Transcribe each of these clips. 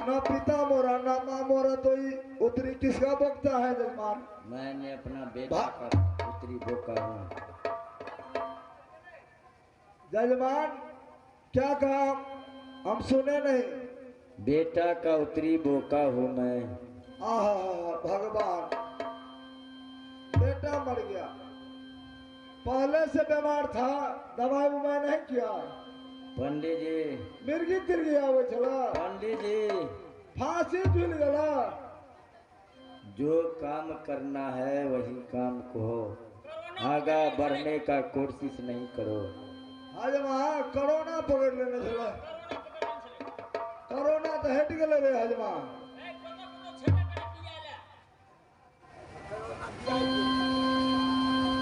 ना पिता मोरा ना माँ मोरा, तो ये उतरी किसका बकता है जजमान? मैंने अपना बेटा का उतरी बोका हूँ। जजमान क्या कहा? हम सुने नहीं। बेटा का उतरी बोका हूँ मैं। आहा भगवान, बेटा मर गया, पहले से बीमार था, दवाई उवाई नहीं किया? पंडित जी, मिर्गी तिर गया वो चला, पंडित जी, फांसी झूल गया। जो काम करना है वही काम करो, आगा बढ़ने का कोशिश नहीं करो। आज वहाँ कोरोना पकड़ लेने चला, कोरोना तो हट गए रे हजमा।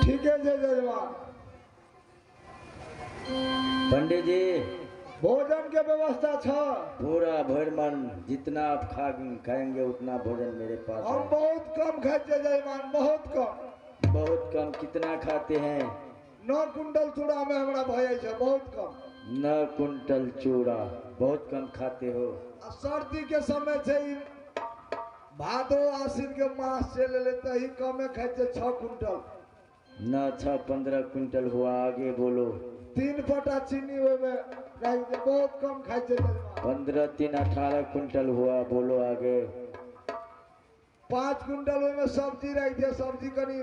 ठीक है जजमान। पंडित जी, भोजन के व्यवस्था था? पूरा भरमन, जितना आप खाएंगे उतना भोजन मेरे पास हम है। बहुत कम खाते जजमान, बहुत कम। बहुत कम? कितना खाते हैं? 9 कुंटल चूड़ा में हमारा भय है, बहुत कम। 9 कुंटल चूड़ा, बहुत कम खाते हो। सर्दी के समय से ही भादो आश्विन के मास चले लेते ही कम खाते 6 कुंटल। 9 6 15 कुंटल हुआ, आगे बोलो। 3 फटा चीनी में बहुत कम खाते। 15 3 18 कुंटल हुआ, बोलो आगे। 5 कुंटल में सब्जी रख दिया, सब्जी कनी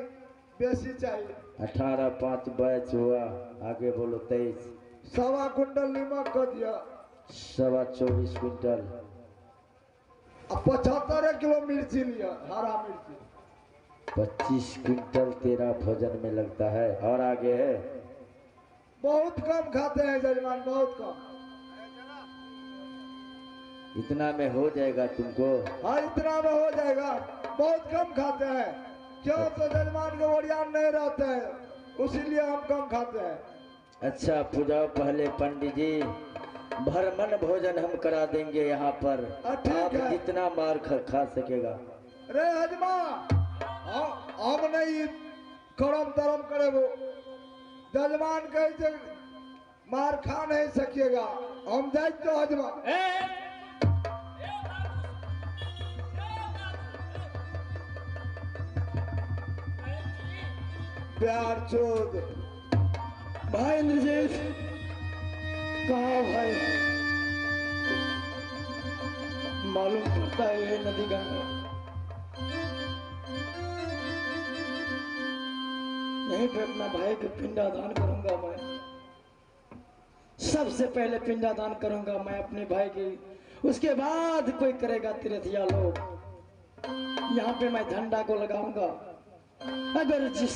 बेसी चाहिए। 18 5 22 हुआ, आगे बोलो। 23 1.25 कुंटल नमक कर दिया। 24 कुंटल। अब 75 किलो मिर्ची लिया, हरा मिर्ची। 25 कुंटल तेरा भोजन में लगता है, और आगे है। बहुत कम खाते हैं जजमान, बहुत कम। इतना में हो जाएगा तुमको? हाँ इतना में हो जाएगा, बहुत कम खाते हैं। क्यों? तो जजमान के ओरियान नहीं रहते हैं, उसीलिए हम कम खाते हैं। अच्छा पूजाओ पहले पंडित जी, भरमन भोजन हम करा देंगे यहाँ पर। ठीक आप है। जितना मार खा सकेगा। रे हजमा, हम नहीं करम तरम करे, वो जजमान कहे मार खा नहीं सकिएगा, हम जाए तो हजमा। प्यार चोद भाई इंद्रजीत, कहाँ भाई? मालूम पड़ता है ये नदी गंगा यहीं पे अपना भाई को पिंडादान करूंगा मैं। सबसे पहले पिंडादान करूंगा मैं अपने भाई की, उसके बाद कोई करेगा तीर्थया लोग। यहाँ पे मैं झंडा को लगाऊंगा, अगर जिस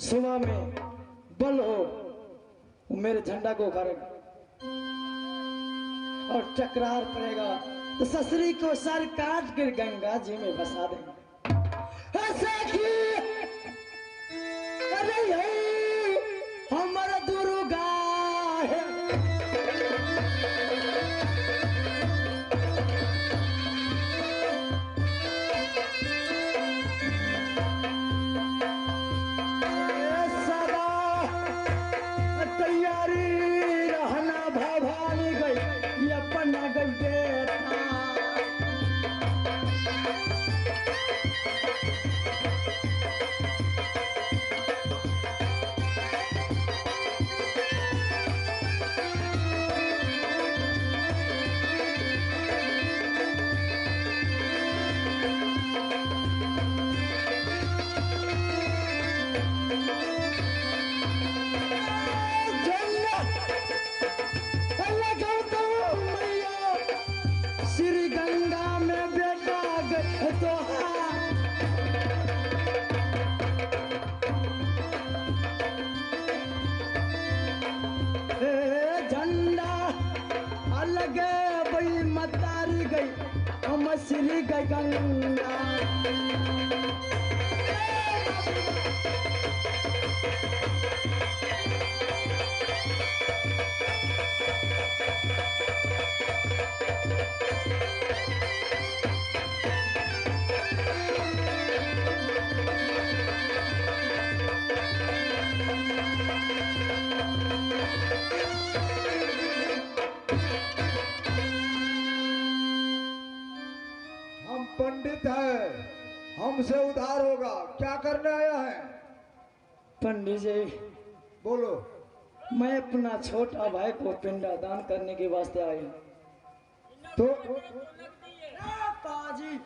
सुबह में बल हो वो मेरे झंडा को उखाड़ेगा और टकरार करेगा तो ससुरी को सर काट कर गंगा जी में बसा देंगे। अरे यही हमारा दुर्गा है। श्री गंगा पंडित है, हमसे उधार होगा। क्या करने आया है? पंडित जी, बोलो। मैं अपना छोटा भाई को पिंडदान करने के वास्ते आया हूँ। तो पाजी।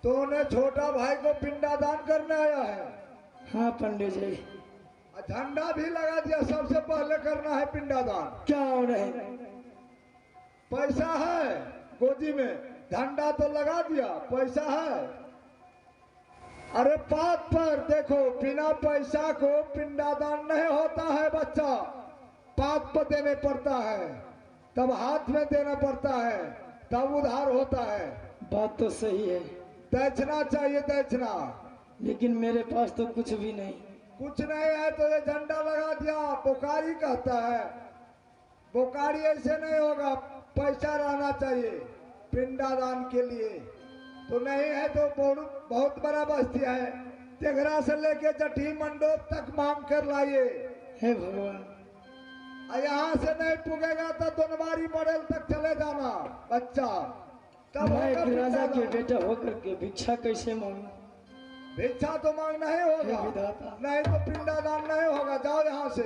तूने छोटा भाई को पिंडादान करने आया है? हाँ पंडित जी। झंडा भी लगा दिया, सबसे पहले करना है पिंडादान। क्या हो रहे? पैसा है गोदी में, झंडा तो लगा दिया, पैसा है। अरे बात पर देखो, बिना पैसा को पिंडादान नहीं होता है बच्चा। पात पर देने पड़ता है, तब हाथ में देना पड़ता है, तब उधार होता है। बात तो सही है, दक्षिणा चाहिए, दक्षिणा। लेकिन मेरे पास तो कुछ भी नहीं। कुछ नहीं है तो ये झंडा लगा दिया, बोकारी कहता है। बोकारी ऐसे नहीं होगा, पैसा रहना चाहिए पिंडादान के लिए। तो नहीं है तो बहुत बड़ा बस्ती है, तेघरा से लेके जठी मंडोप तक मांग कर लाइए। हे भगवान। यहाँ से नहीं पुगेगा तो दोनवारी मॉडल तक चले जाना बच्चा। तब मैं होगा एक राजा के पिंडादान। बेटा होकर के भिक्षा कैसे मांगू? भिक्षा तो मांगना ही हे होगा, विधाता। नहीं तो पिंडादान नहीं होगा। जाओ यहाँ से।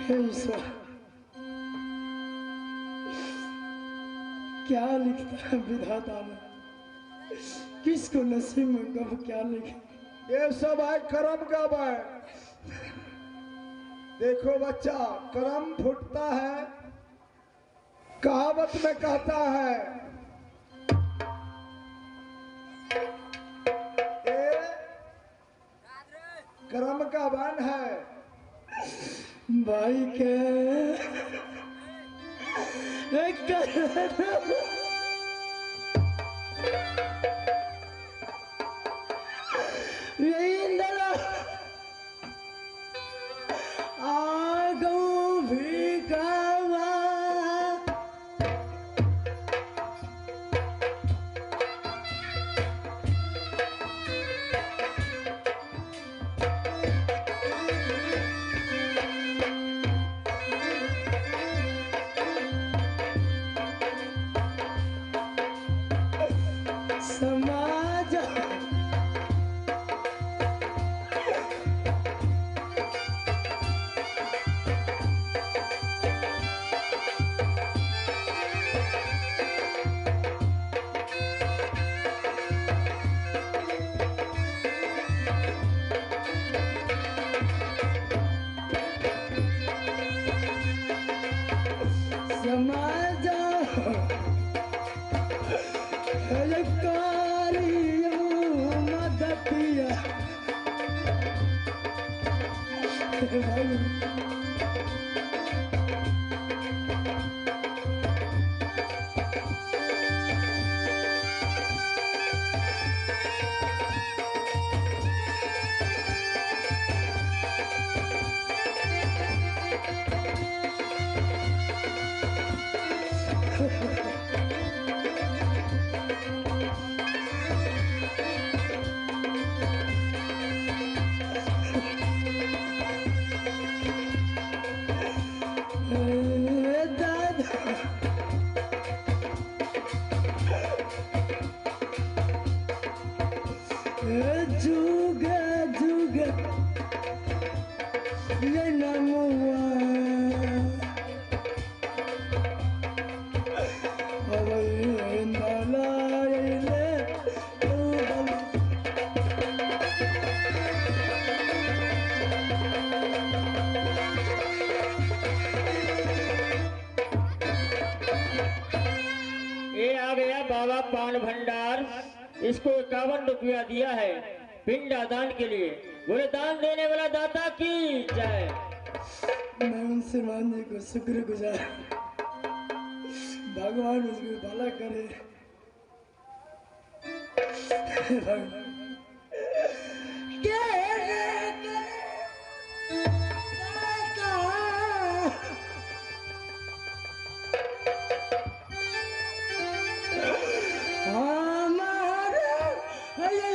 हे ईश्वर, क्या लिखता है विधाता ने? किसको नसीब में कब क्या लिखे? ये सब है कर्म का है। देखो बच्चा, कर्म फूटता है, कहावत में कहता है ये कर्म का बन है। भाई के एक इंद्र आगो भी गावा समाज समाज मदतिया जुगा जुगा ये नमुआ अवै नलायले ये आ गया बाबा पान भंडार। इसको 51 रुपया दिया है पिंडादान के लिए। बोले दान देने वाला दाता की जय। मैं उनसे मानने को शुक्रगुजार। भगवान उसको भला करे। हमारा ये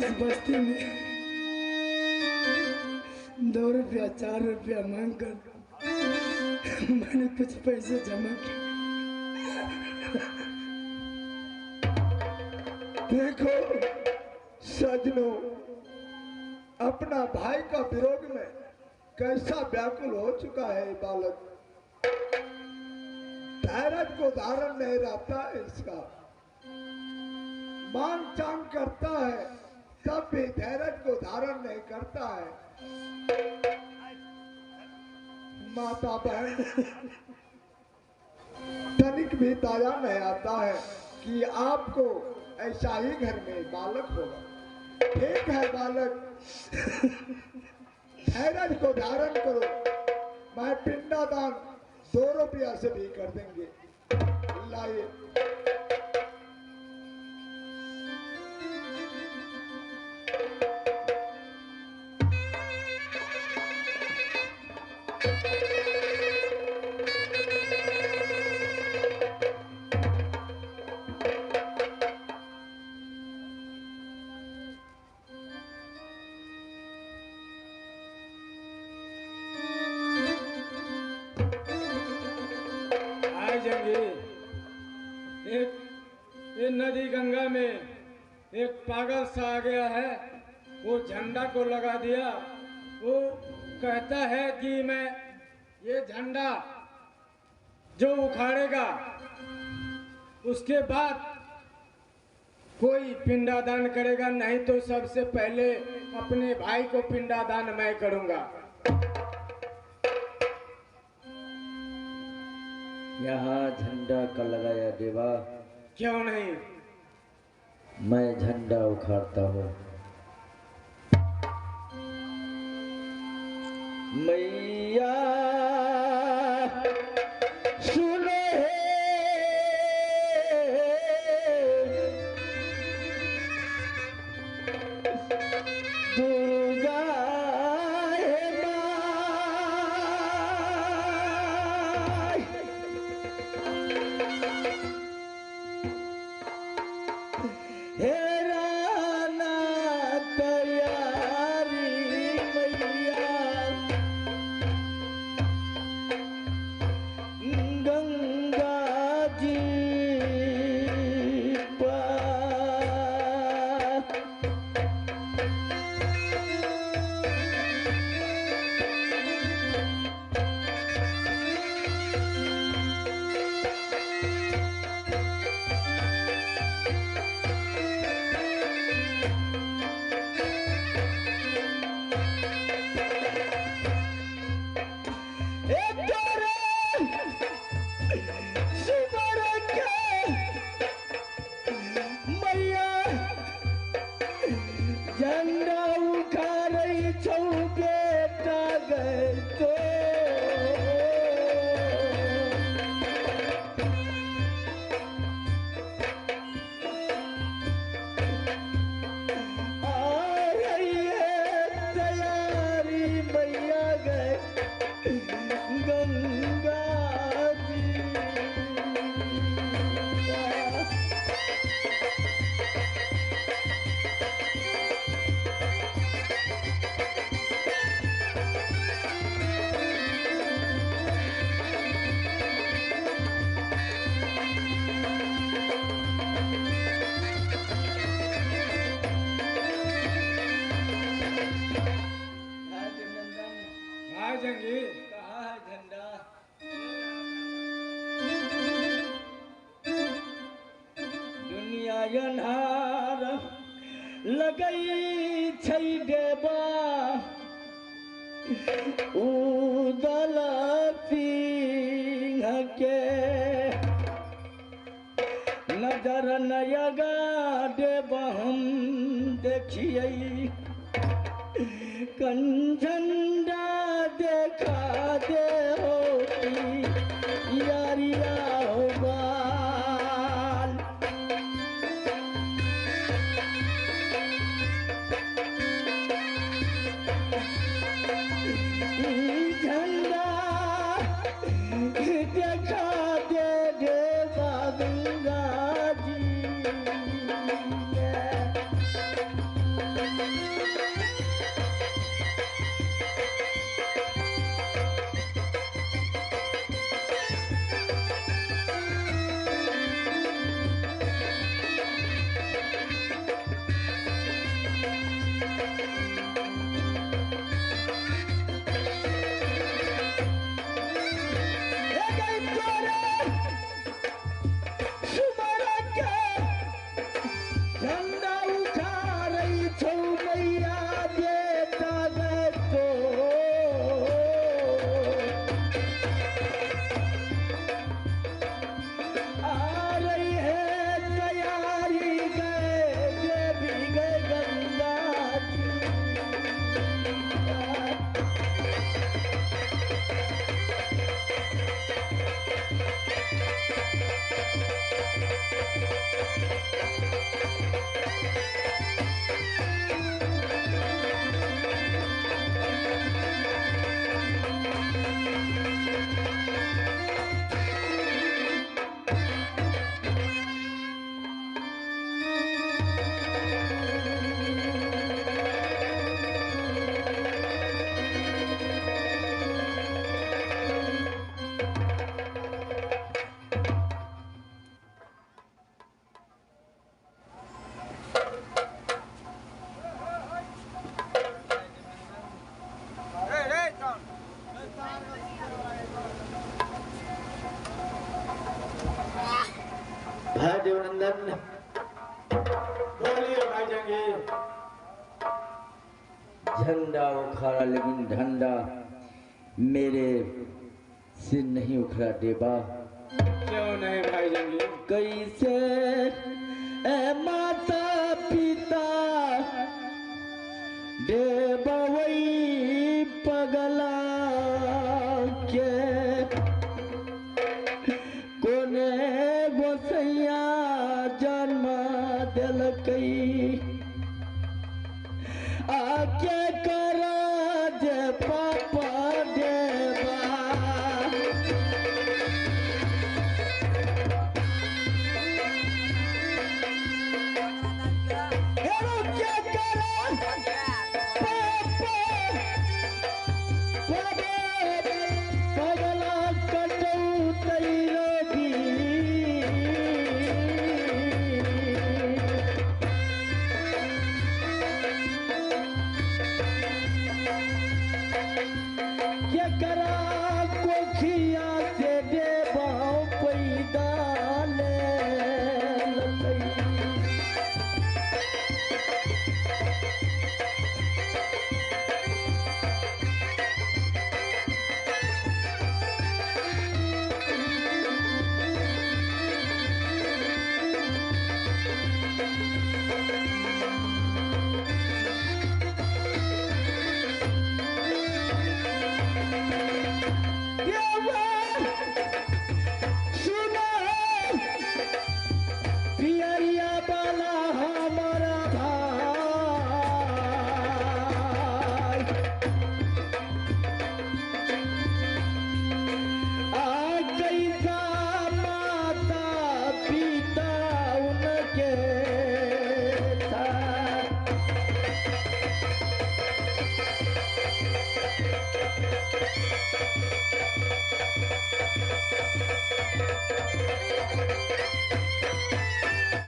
इस बस्ती में 2 रुपया 4 रुपया मांग कर मैंने कुछ पैसे जमा किए। देखो सजनों, अपना भाई का विरोध में कैसा व्याकुल हो चुका है बालक। धैर्य को धारण नहीं रहता है इसका, मांग चांग करता है तब भी धैर्य को धारण नहीं करता है। माता बहन तनिक भी ताया नहीं आता है कि आपको ऐसा ही घर में बालक होगा। ठीक है बालक, धैर्य को धारण करो, मैं पिंडादान 2 रुपया से भी कर देंगे। लाइए। ये नदी गंगा में एक पागल सा आ गया है, वो झंडा को लगा दिया। वो कहता है कि मैं ये झंडा जो उखाड़ेगा उसके बाद कोई पिंडादान करेगा, नहीं तो सबसे पहले अपने भाई को पिंडादान मैं करूंगा। यहाँ झंडा का लगाया देवा, क्यों नहीं? मैं झंडा उखाड़ता हूँ। मैया सुने दुर्गा अन्हार लगई छै देबा उदल पिंग के नजर नयगा देबा हम देखिए कंझंडा देखा दे हो यारिया हो बाल झंडा देखा दे देवा गंगा जी भाई देवनंदन, बोलिए भाई जंगीर। झंडा उखाड़ा लेकिन झंडा मेरे से नहीं उखड़ा देवा। क्यों नहीं भाई जंगीर? कैसे ए माता पिता देवई